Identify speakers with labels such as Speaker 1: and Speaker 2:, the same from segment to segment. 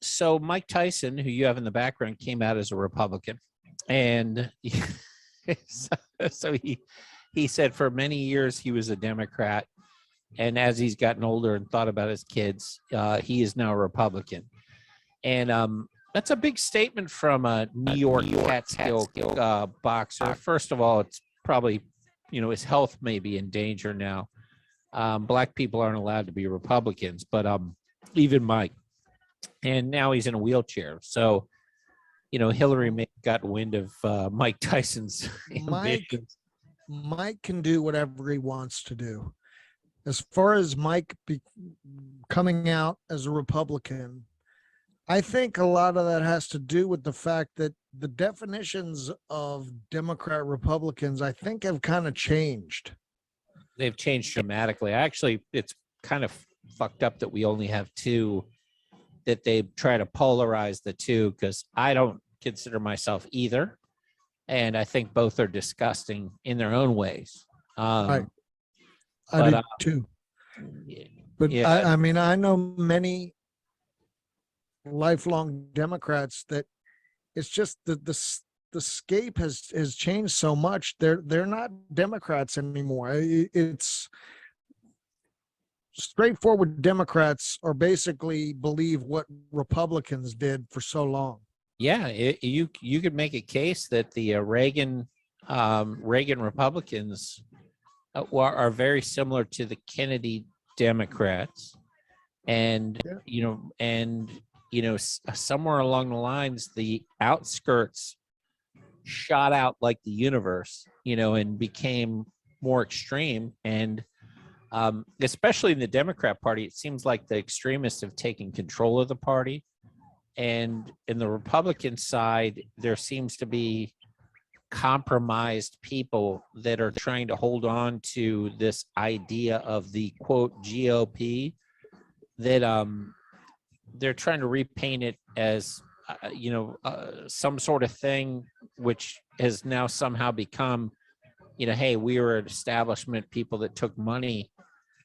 Speaker 1: So Mike Tyson, who you have in the background, came out as a Republican, and so he said for many years he was a Democrat, and as he's gotten older and thought about his kids, he is now a Republican, and that's a big statement from a New York Catskill boxer. First of all, it's probably, his health may be in danger now. Black people aren't allowed to be Republicans, but even Mike. And now he's in a wheelchair. So, Hillary may have got wind of Mike Tyson's ambitions.
Speaker 2: Mike can do whatever he wants to do. As far as Mike coming out as a Republican, I think a lot of that has to do with the fact that the definitions of Democrat Republicans, I think, have kind of changed.
Speaker 1: They've changed dramatically. Actually, it's kind of fucked up that we only have two, that they try to polarize the two, because I don't consider myself either. And I think both are disgusting in their own ways.
Speaker 2: I do too. But yeah. I mean, I know many lifelong Democrats that it's just the scape has changed so much. They're not Democrats anymore. It's straightforward. Democrats are basically believe what Republicans did for so long.
Speaker 1: Yeah, you could make a case that the Reagan Republicans are very similar to the Kennedy Democrats, and somewhere along the lines, the outskirts shot out like the universe, and became more extreme. And especially in the Democrat Party, it seems like the extremists have taken control of the party. And in the Republican side, there seems to be compromised people that are trying to hold on to this idea of the quote GOP, that they're trying to repaint it as some sort of thing which has now somehow become, hey, we were an establishment people that took money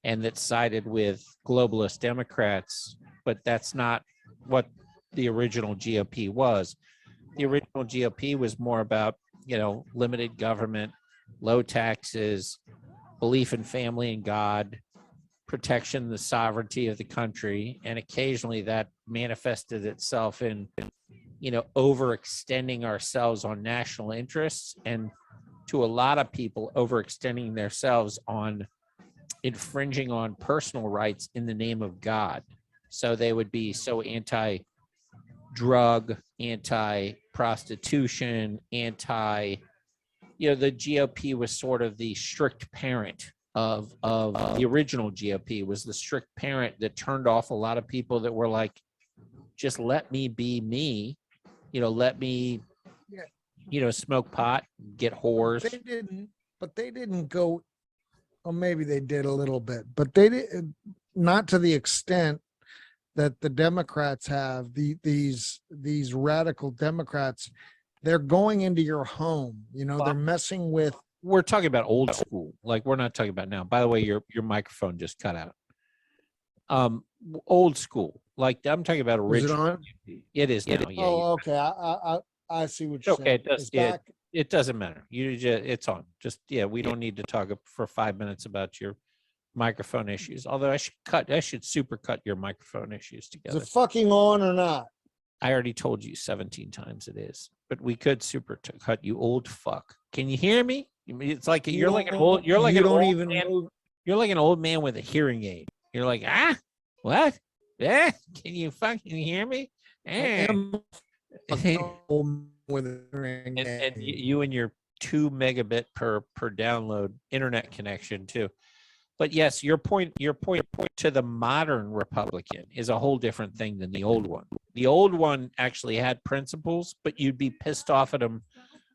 Speaker 1: and that sided with globalist Democrats. But that's not what the original GOP was. The original GOP was more about, limited government, low taxes, belief in family and God, protection, the sovereignty of the country. And occasionally that manifested itself in, overextending ourselves on national interests, and to a lot of people overextending themselves on infringing on personal rights in the name of God. So they would be so anti-drug, anti-prostitution, the GOP was sort of the strict parent of the original GOP, was the strict parent that turned off a lot of people that were like, just let me be me, let me, smoke pot, get whores.
Speaker 2: They didn't go, or maybe they did a little bit, but they did not to the extent that the Democrats have. These radical Democrats, they're going into your home, they're messing with.
Speaker 1: We're talking about old school. Like, we're not talking about now. By the way, your microphone just cut out. Old school. Like, I'm talking about original.
Speaker 2: Is it on?
Speaker 1: It is now. Yeah,
Speaker 2: okay. I see what you're saying.
Speaker 1: Okay, it doesn't matter. It's on. Just, we don't need to talk for 5 minutes about your microphone issues. Although I should super cut your microphone issues together.
Speaker 2: Is it fucking on or not?
Speaker 1: I already told you 17 times it is, but we could super cut, you old fuck. Can you hear me? It's like you're like an old man with a hearing aid. You're like, what? Can you fucking hear me? And you and your 2 megabit per download internet connection too. But yes, your point to the modern Republican is a whole different thing than the old one. The old one actually had principles, but you'd be pissed off at them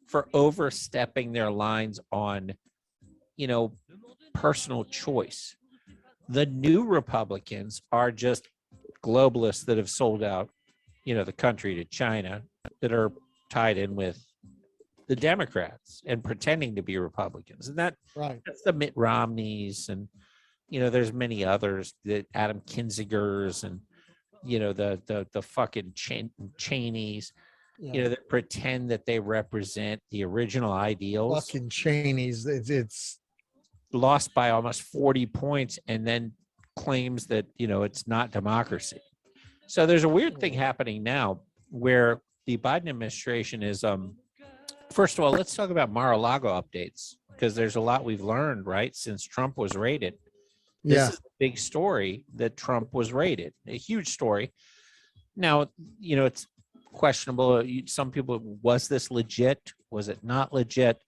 Speaker 1: for overstepping their lines on, personal choice. The new Republicans are just globalists that have sold out, the country to China, that are tied in with the Democrats and pretending to be Republicans. And that's the Mitt Romneys, and there's many others, that Adam Kinzigers, and the fucking Cheneys,
Speaker 2: Yeah.
Speaker 1: that pretend that they represent the original ideals,
Speaker 2: Fucking Cheney's. It's
Speaker 1: lost by almost 40 points, and then claims that, it's not democracy. So there's a weird thing happening now where the Biden administration is, first of all, let's talk about Mar-a-Lago updates, because there's a lot we've learned, right, since Trump was raided. This
Speaker 2: yeah.
Speaker 1: is a big story that Trump was raided, a huge story. Now, it's questionable. Some people, was this legit? Was it not legit?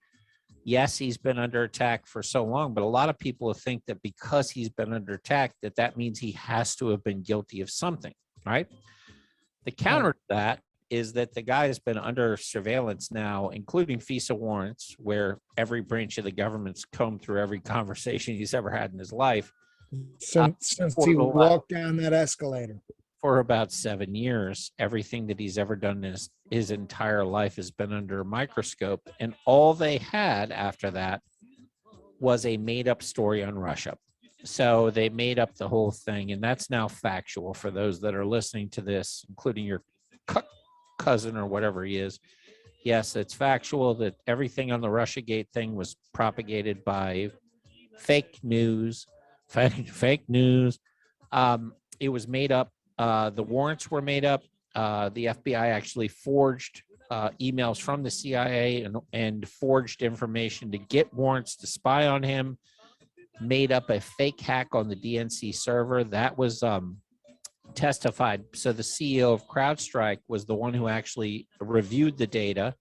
Speaker 1: Yes, he's been under attack for so long, but a lot of people think that because he's been under attack, that means he has to have been guilty of something, right? The counter to that is that the guy has been under surveillance now, including FISA warrants, where every branch of the government's combed through every conversation he's ever had in his life.
Speaker 2: Since he walked down that escalator.
Speaker 1: For about 7 years, everything that he's ever done in his entire life has been under a microscope. And all they had after that was a made-up story on Russia. So they made up the whole thing, and that's now factual for those that are listening to this, including your cousin or whatever he is. Yes, it's factual that everything on the Russiagate thing was propagated by fake news. Fake news. It was made up. The warrants were made up. The FBI actually forged emails from the CIA and forged information to get warrants to spy on him, made up a fake hack on the DNC server. That was testified. So the CEO of CrowdStrike was the one who actually reviewed the data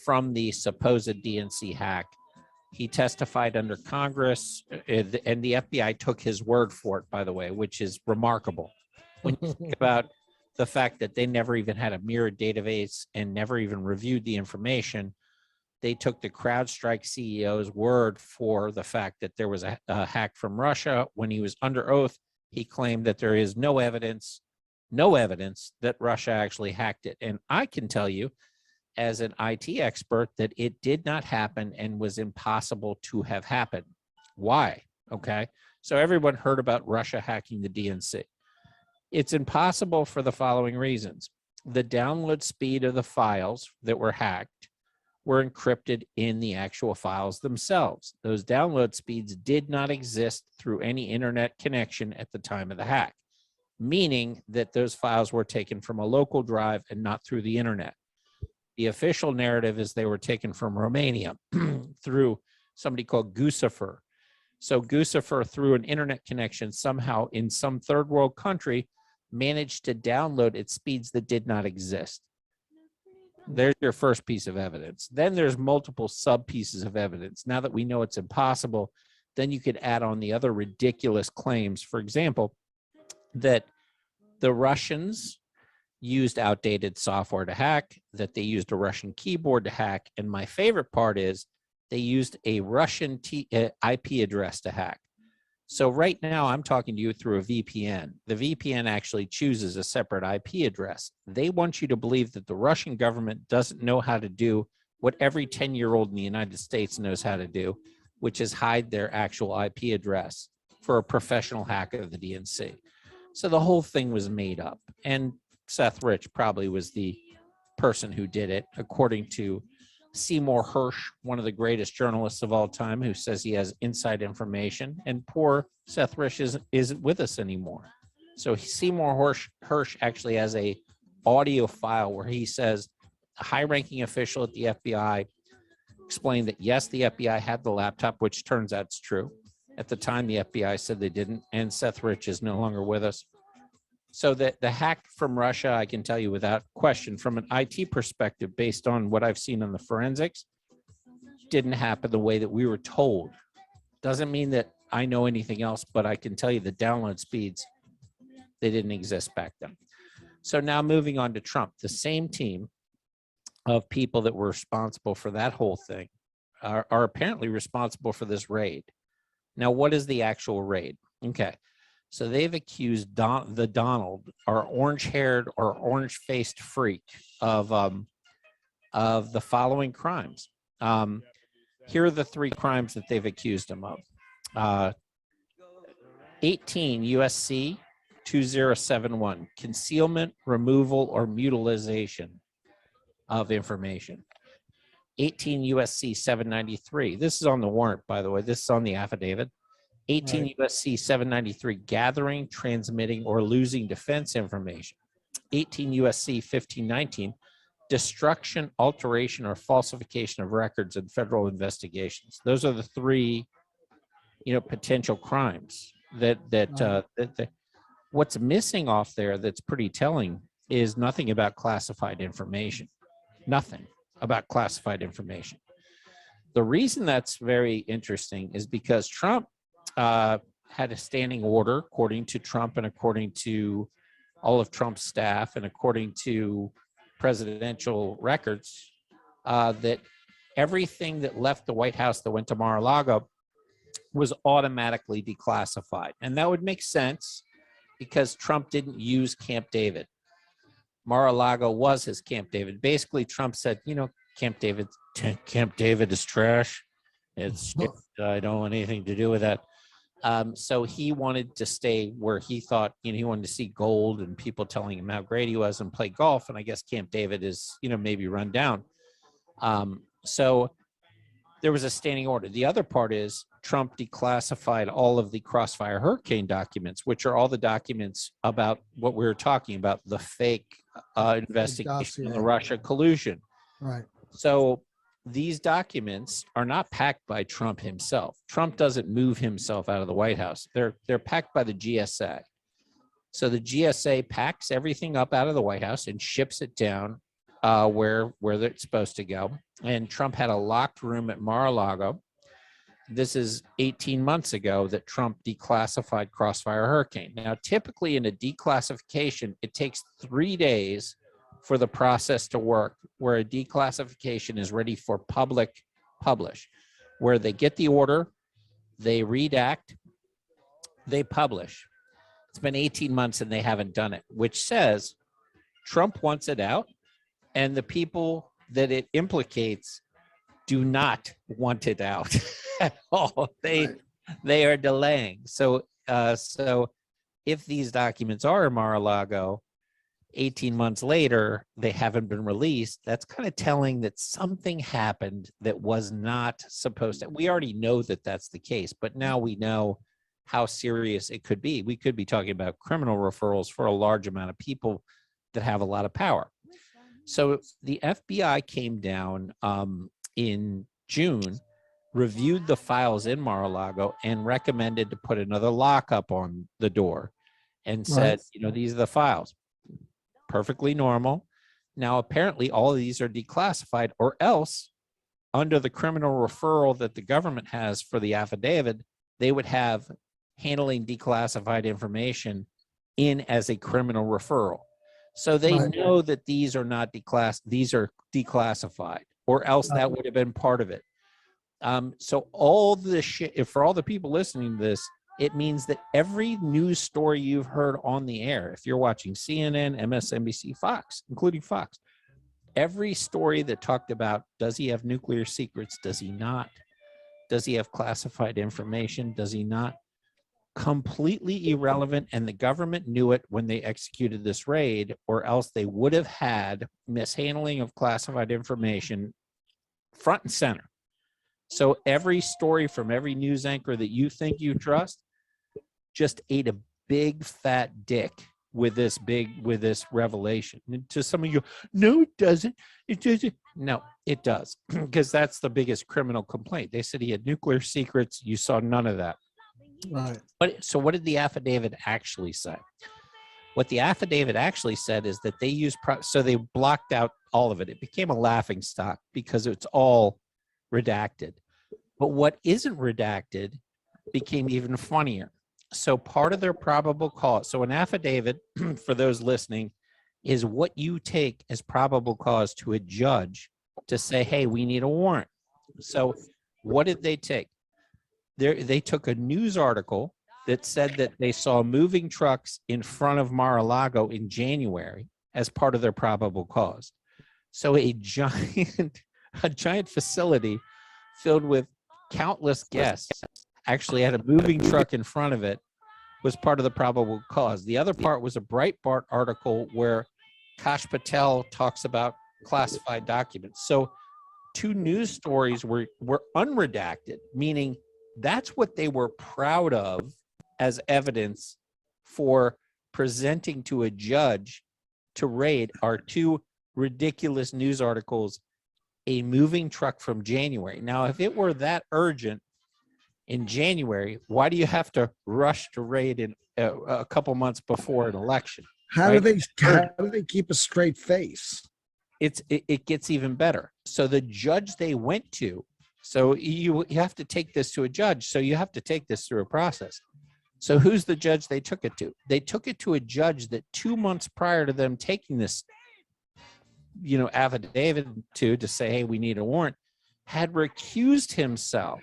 Speaker 1: from the supposed DNC hack. He testified under Congress, and the FBI took his word for it, by the way, which is remarkable. When you think about the fact that they never even had a mirrored database and never even reviewed the information, they took the CrowdStrike CEO's word for the fact that there was a hack from Russia. When he was under oath, he claimed that there is no evidence that Russia actually hacked it. And I can tell you, as an IT expert, that it did not happen and was impossible to have happened. Why? Okay. So everyone heard about Russia hacking the DNC. It's impossible for the following reasons. The download speed of the files that were hacked were encrypted in the actual files themselves. Those download speeds did not exist through any internet connection at the time of the hack, meaning that those files were taken from a local drive and not through the internet. The official narrative is they were taken from Romania through somebody called Guccifer. So Guccifer, through an internet connection, somehow in some third world country, managed to download at speeds that did not exist. There's your first piece of evidence. Then there's multiple sub pieces of evidence. Now that we know it's impossible, then you could add on the other ridiculous claims. For example, that the Russians used outdated software to hack, that they used a Russian keyboard to hack. And my favorite part is they used a Russian IP address to hack. So right now I'm talking to you through a VPN. The VPN actually chooses a separate IP address. They want you to believe that the Russian government doesn't know how to do what every 10-year-old in the United States knows how to do, which is hide their actual IP address for a professional hack of the DNC. So the whole thing was made up. And Seth Rich probably was the person who did it, according to Seymour Hersh, one of the greatest journalists of all time, who says he has inside information. And poor Seth Rich isn't with us anymore. So Seymour Hersh actually has a audio file where he says a high-ranking official at the FBI explained that, yes, the FBI had the laptop, which turns out it's true. At the time, the FBI said they didn't, and Seth Rich is no longer with us. So that the hack from Russia, I can tell you without question, from an IT perspective, based on what I've seen on the forensics, didn't happen the way that we were told. Doesn't mean that I know anything else, but I can tell you the download speeds, they didn't exist back then. So now moving on to Trump, the same team of people that were responsible for that whole thing are apparently responsible for this raid. Now, what is the actual raid? Okay. So they've accused the Donald, our orange-haired or orange-faced freak, of the following crimes. Here are the three crimes that they've accused him of. 18 USC 2071, concealment, removal, or mutilization of information. 18 USC 793. This is on the warrant, by the way. This is on the affidavit. 18
Speaker 2: Right.
Speaker 1: USC 793, gathering, transmitting, or losing defense information. 18 USC 1519, destruction, alteration, or falsification of records in federal investigations. Those are the three, potential crimes that what's missing off there that's pretty telling is nothing about classified information. Nothing about classified information. The reason that's very interesting is because Trump had a standing order, according to Trump and according to all of Trump's staff and according to presidential records, that everything that left the White House that went to Mar-a-Lago was automatically declassified. And that would make sense because Trump didn't use Camp David. Mar-a-Lago was his Camp David. Basically, Trump said, Camp David is trash. I don't want anything to do with that. So he wanted to stay where he thought, he wanted to see gold and people telling him how great he was and play golf. And I guess Camp David is, maybe run down. So there was a standing order. The other part is Trump declassified all of the Crossfire Hurricane documents, which are all the documents about what we were talking about, the fake investigation, the Russia collusion.
Speaker 2: Right.
Speaker 1: So these documents are not packed by Trump himself. Trump doesn't move himself out of the White House. They're packed by the GSA. So the GSA packs everything up out of the White House and ships it down where it's supposed to go. And Trump had a locked room at Mar-a-Lago. This is 18 months ago that Trump declassified Crossfire Hurricane. Now, typically in a declassification, it takes 3 days for the process to work, where a declassification is ready for public publish, where they get the order, they redact, they publish. It's been 18 months and they haven't done it, which says Trump wants it out and the people that it implicates do not want it out at all. They are delaying. So if these documents are in Mar-a-Lago, 18 months later, they haven't been released. That's kind of telling that something happened that was not supposed to. We already know that that's the case, but now we know how serious it could be. We could be talking about criminal referrals for a large amount of people that have a lot of power. So the FBI came down in June, reviewed the files in Mar-a-Lago, and recommended to put another lockup on the door and said, these are the files. Perfectly normal. Now, apparently, all of these are declassified, or else, under the criminal referral that the government has for the affidavit, they would have handling declassified information in as a criminal referral. So they know that these are not these are declassified, or else that would have been part of it. So all the shit, for all the people listening to this, it means that every news story you've heard on the air, if you're watching CNN, MSNBC, Fox, including Fox, every story that talked about, does he have nuclear secrets? Does he not? Does he have classified information? Does he not? Completely irrelevant. And the government knew it when they executed this raid, or else they would have had mishandling of classified information front and center. So every story from every news anchor that you think you trust just ate a big fat dick with this revelation. And to some of you, no, it doesn't. It doesn't. No, it does, because that's the biggest criminal complaint. They said he had nuclear secrets. You saw none of that.
Speaker 2: Right.
Speaker 1: So what did the affidavit actually say? What the affidavit actually said is that they used, so they blocked out all of it. It became a laughing stock because it's all redacted. But what isn't redacted became even funnier. So part of their probable cause, so an affidavit, for those listening, is what you take as probable cause to a judge to say, hey, we need a warrant. So what did they take? They took a news article that said that they saw moving trucks in front of Mar-a-Lago in January as part of their probable cause. So a giant facility filled with countless guests actually had a moving truck in front of it was part of the probable cause. The other part was a Breitbart article where Kash Patel talks about classified documents. So 2 news stories were unredacted, meaning that's what they were proud of as evidence for presenting to a judge to raid are 2 ridiculous news articles, a moving truck from January. Now, if it were that urgent in January, why do you have to rush to raid in a couple months before an election?
Speaker 2: How
Speaker 1: right?
Speaker 2: do they keep a straight face?
Speaker 1: It gets even better. So the judge they went to, so you have to take this to a judge. So you have to take this through a process. So who's the judge they took it to? They took it to a judge that 2 months prior to them taking this, affidavit to say, hey, we need a warrant, had recused himself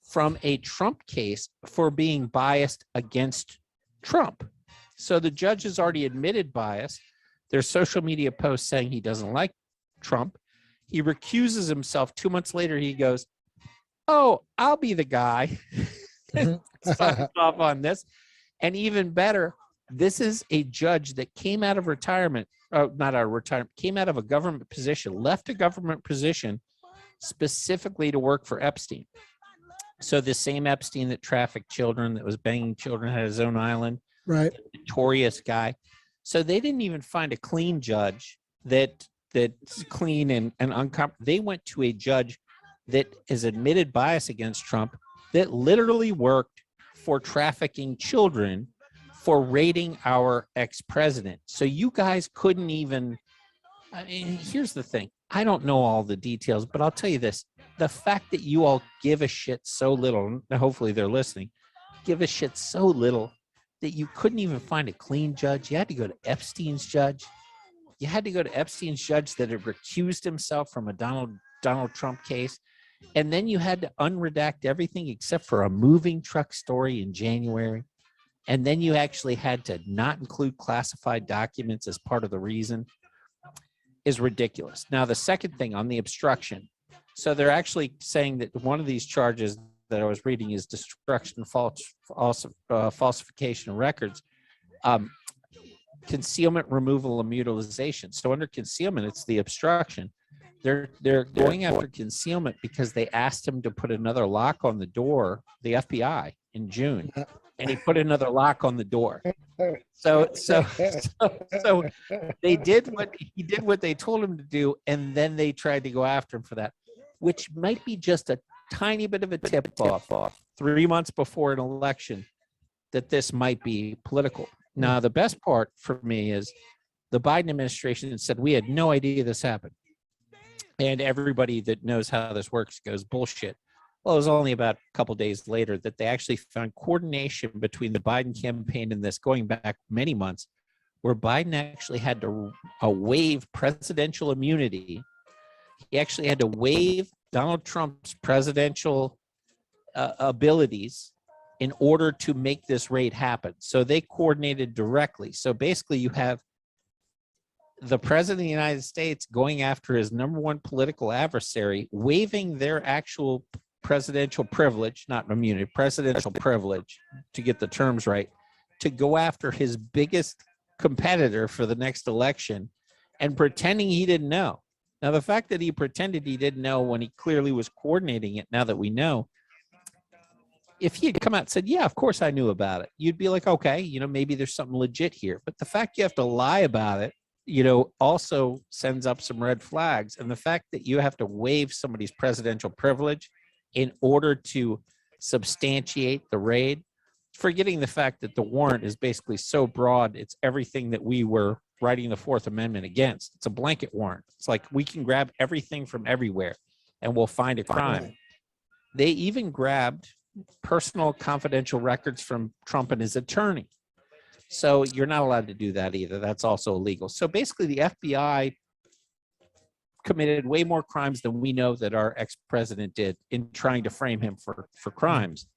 Speaker 1: from a Trump case for being biased against Trump. So the judge has already admitted bias. There's social media posts saying he doesn't like Trump. He recuses himself. 2 months later, he goes, oh, I'll be the guy. Signs off on this. And even better, this is a judge that came out of retirement, not out of retirement, came out of a government position, left a government position specifically to work for Epstein. So the same Epstein that trafficked children, that was banging children, had his own island,
Speaker 2: Right.
Speaker 1: notorious guy. So they didn't even find a clean judge that's clean and uncompromised. They went to a judge that is admitted bias against Trump, that literally worked for trafficking children, for raiding our ex-president. So you guys couldn't even, I mean, here's the thing. I don't know all the details, but I'll tell you this. The fact that you all give a shit so little, hopefully they're listening, give a shit so little that you couldn't even find a clean judge. You had to go to Epstein's judge. You had to go to Epstein's judge that had recused himself from a Donald Trump case. And then you had to unredact everything except for a moving truck story in January. And then you actually had to not include classified documents as part of the reason. Is ridiculous. Now, the second thing on the obstruction. So they're actually saying that one of these charges that I was reading is destruction, falsification of records, concealment, removal, and mutilization. So under concealment, it's the obstruction. They're going after concealment because they asked him to put another lock on the door, the FBI, in June, and he put another lock on the door. So they did what they told him to do, and then they tried to go after him for that, which might be just a tiny bit of a tip off 3 months before an election that this might be political. Now, the best part for me is the Biden administration said we had no idea this happened. And everybody that knows how this works goes, bullshit. Well, it was only about a couple days later that they actually found coordination between the Biden campaign and this, going back many months, where Biden actually had to waive presidential immunity. He actually had to waive Donald Trump's presidential abilities in order to make this raid happen. So they coordinated directly. So basically you have the president of the United States going after his number one political adversary, waiving their actual presidential privilege, not immunity, presidential privilege, to get the terms right, to go after his biggest competitor for the next election and pretending he didn't know. Now, the fact that he pretended he didn't know when he clearly was coordinating it, now that we know, if he had come out and said, yeah, of course I knew about it, you'd be like, okay, maybe there's something legit here. But the fact you have to lie about it, also sends up some red flags. And the fact that you have to waive somebody's presidential privilege in order to substantiate the raid, forgetting the fact that the warrant is basically so broad, it's everything that we were writing the Fourth Amendment against. It's a blanket warrant. It's like we can grab everything from everywhere and we'll find a crime. They even grabbed personal confidential records from Trump and his attorney. So you're not allowed to do that either. That's also illegal. So basically the FBI committed way more crimes than we know that our ex-president did in trying to frame him for crimes.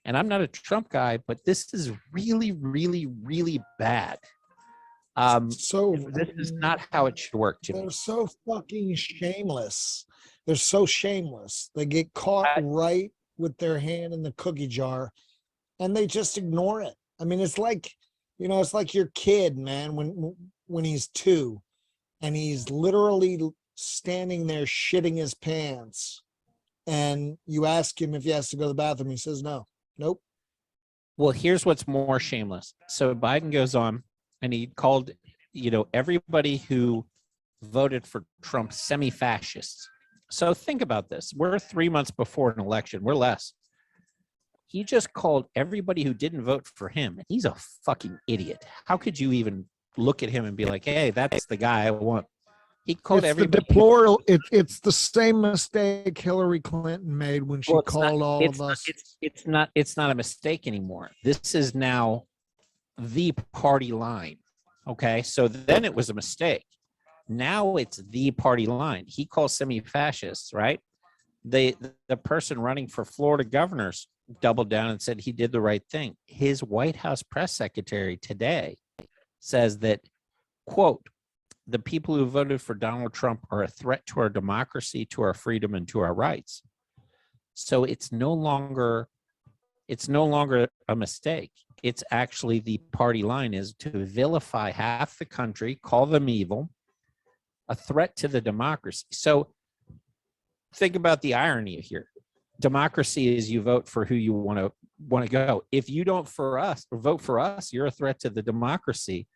Speaker 1: And I'm not a Trump guy, but this is really, really, really bad.
Speaker 2: So
Speaker 1: this is not how it should work, Jimmy.
Speaker 2: They're so fucking shameless. They're so shameless. They get caught right with their hand in the cookie jar and they just ignore it. I mean, it's like, it's like your kid, man, when he's 2 and he's literally standing there shitting his pants, and you ask him if he has to go to the bathroom, he says no. Nope.
Speaker 1: Well, here's what's more shameless. So Biden goes on and he called, everybody who voted for Trump semi-fascists. So think about this. We're 3 months before an election. We're less. He just called everybody who didn't vote for him. He's a fucking idiot. How could you even look at him and be like, hey, that's the guy I want? He called everybody.
Speaker 2: It's the same mistake Hillary Clinton made when she called all of us.
Speaker 1: It's not a mistake anymore. This is now the party line. Okay. So then it was a mistake. Now it's the party line. He calls semi-fascists, right? The person running for Florida governors doubled down and said he did the right thing. His White House press secretary today says that, quote, the people who voted for Donald Trump are a threat to our democracy, to our freedom, and to our rights. So it's no longer a mistake. It's actually the party line is to vilify half the country, call them evil, a threat to the democracy. So think about the irony here. Democracy is you vote for who you want to go. If you don't vote for us, you're a threat to the democracy.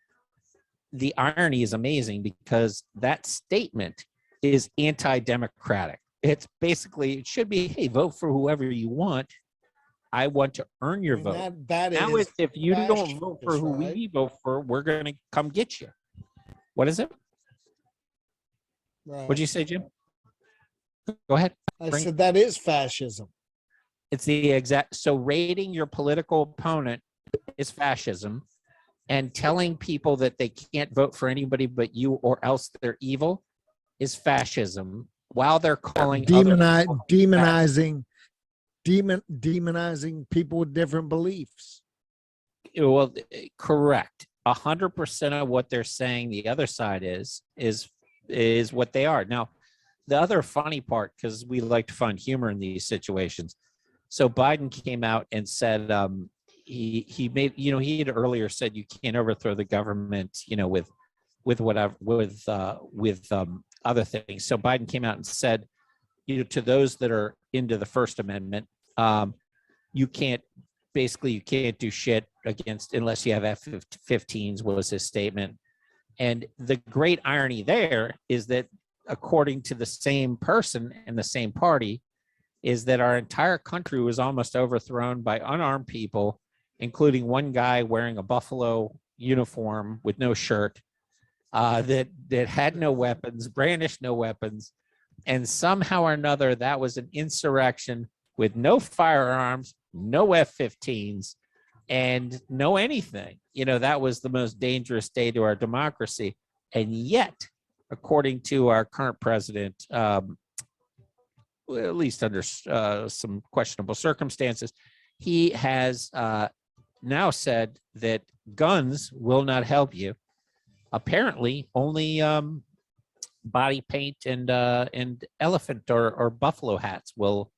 Speaker 1: The irony is amazing because that statement is anti-democratic. It's basically, it should be, hey, vote for whoever you want. I want to earn your vote. Now it's, if you don't vote for who we vote for, we're going to come get you. What is it?
Speaker 2: Right.
Speaker 1: What'd you say, Jim? Go ahead.
Speaker 2: I said that is fascism.
Speaker 1: It's the exact, so rating your political opponent is fascism, and telling people that they can't vote for anybody but you or else they're evil is fascism, while they're calling
Speaker 2: demonizing people with different beliefs.
Speaker 1: Well, correct. 100% of what they're saying the other side is what they are. Now, the other funny part, because we like to find humor in these situations. So Biden came out and said, he made, he had earlier said you can't overthrow the government, with other things. So Biden came out and said, to those that are into the First Amendment, you can't do shit against unless you have F-15s, was his statement. And the great irony there is that, according to the same person and the same party, is that our entire country was almost overthrown by unarmed people, including one guy wearing a buffalo uniform with no shirt, that had no weapons, brandished no weapons, and somehow or another that was an insurrection with no firearms, no F-15s, and no anything. That was the most dangerous day to our democracy. And yet, according to our current president, at least under some questionable circumstances, he has now said that guns will not help you. Apparently, only body paint and elephant or buffalo hats will.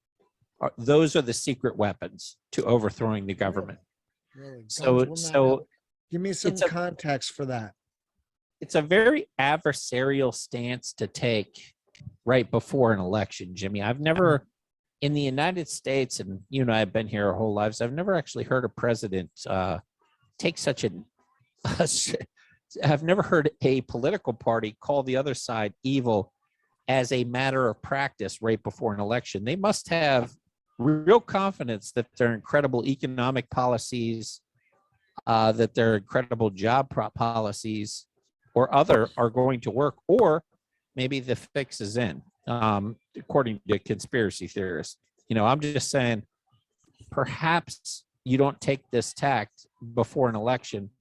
Speaker 1: Those are the secret weapons to overthrowing the government.
Speaker 2: Really?
Speaker 1: So
Speaker 2: give me some context for that.
Speaker 1: It's a very adversarial stance to take right before an election, Jimmy. I've never, in the United States, and you and I have been here our whole lives, I've never actually heard a president take such I've never heard a political party call the other side evil as a matter of practice right before an election. They must have real confidence that their incredible economic policies, that their incredible job policies or other are going to work, or maybe the fix is in, according to conspiracy theorists. I'm just saying, perhaps you don't take this tact before an election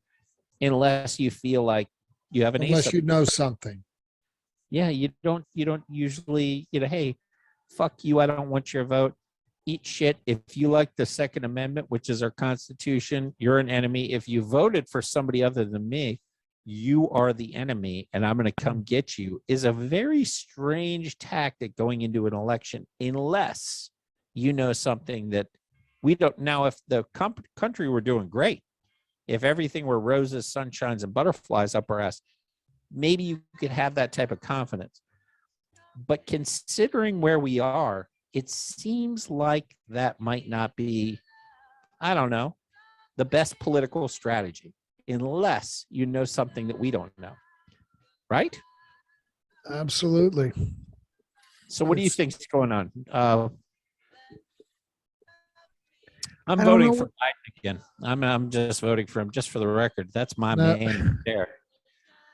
Speaker 1: unless you feel like you have an
Speaker 2: unless you know something.
Speaker 1: Yeah, you don't usually, hey, fuck you, I don't want your vote. Eat shit. If you like the Second Amendment, which is our Constitution, you're an enemy. If you voted for somebody other than me, you are the enemy, and I'm going to come get you, is a very strange tactic going into an election, unless you know something that we don't. Now, if the country were doing great, if everything were roses, sunshines, and butterflies up our ass, maybe you could have that type of confidence. But considering where we are, it seems like that might not be, I don't know, the best political strategy, unless you know something that we don't know. Right?
Speaker 2: Absolutely.
Speaker 1: So what do you
Speaker 2: It's-
Speaker 1: think's going on? I'm
Speaker 2: I don't
Speaker 1: voting
Speaker 2: know
Speaker 1: for
Speaker 2: what-
Speaker 1: Biden again. I'm just voting for him, just for the record. That's my
Speaker 2: No.
Speaker 1: man there.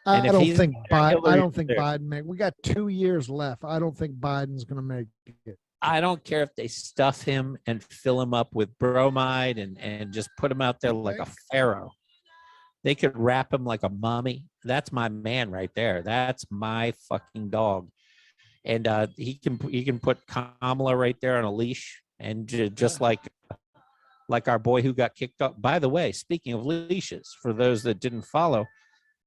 Speaker 2: I
Speaker 1: And if
Speaker 2: don't
Speaker 1: he's
Speaker 2: think
Speaker 1: there,
Speaker 2: Biden. I
Speaker 1: Hillary's
Speaker 2: don't think
Speaker 1: there.
Speaker 2: Biden. We got 2 years left. I don't think Biden's going to make it.
Speaker 1: I don't care if they stuff him and fill him up with bromide and just put him out there like a pharaoh. They could wrap him like a mummy. That's my man right there. That's my fucking dog. And he can put Kamala right there on a leash, and just like our boy who got kicked off. By the way, speaking of leashes, for those that didn't follow,